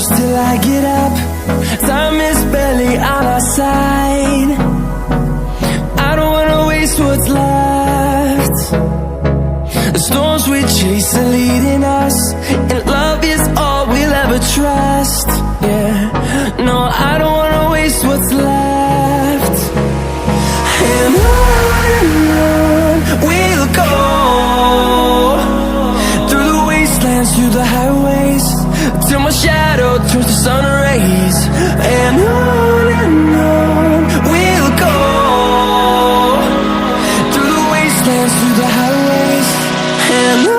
close till I get up. Time is barely on our side. I don't wanna waste what's left. The storms we chase are leading us, and love is all we'll ever trust. Yeah, no, I don't wanna waste what's left. And on we'll go, through the wastelands, through the highways, till my shadow turns to sun rays. And on we'll go, through the wastelands, through the highways, and on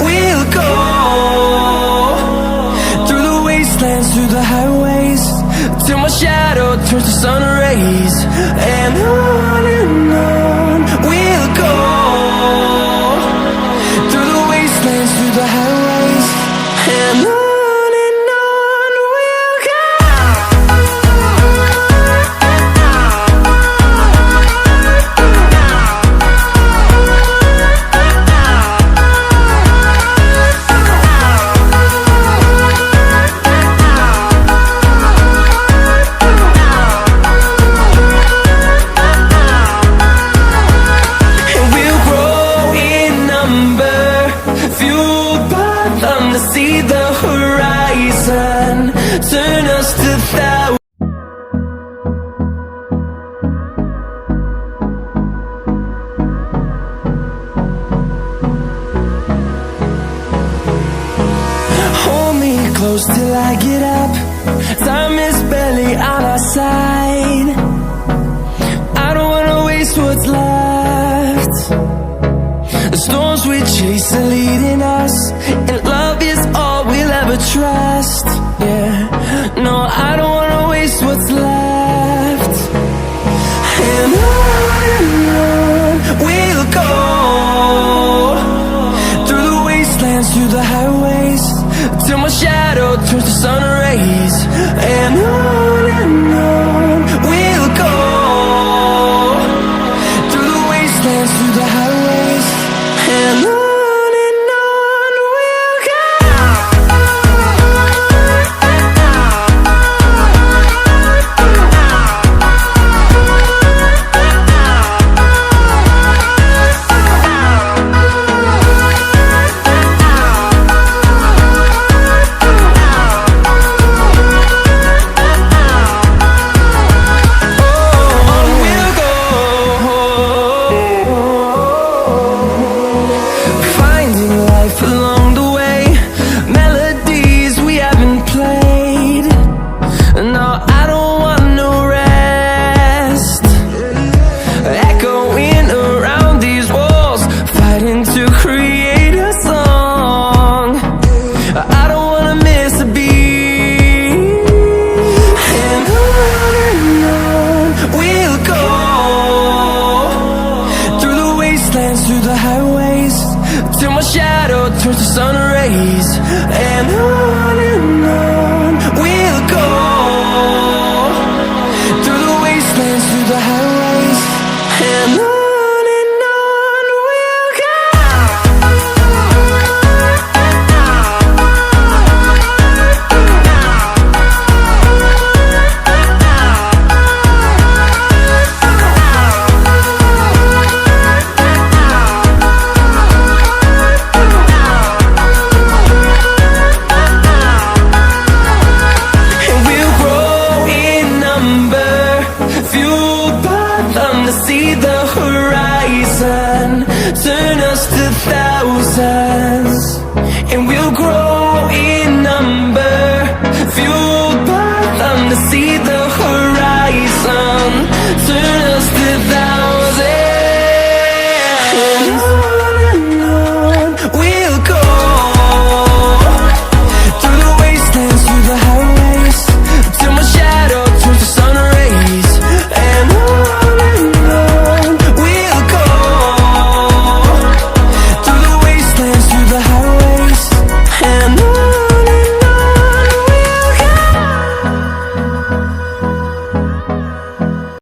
we'll go. Through the highways, till my shadow turns to sun rays. And on we'll go, through the wastelands, through the highways, and on we'll go. To see the horizon, turn us to thousands. Hold me close till I get up. Time is barely on our side. I don't wanna waste what's left. The storms we chase are leading us, and love is all we'll ever trust. Yeah, no, I don't wanna waste what's left. And on we'll go, through the wastelands, through the highways, till my shadow turns to sun rays. And on we'll go, through the wastelands, through the highways, and on. Through the highways, till my shadow turns to sun rays. And on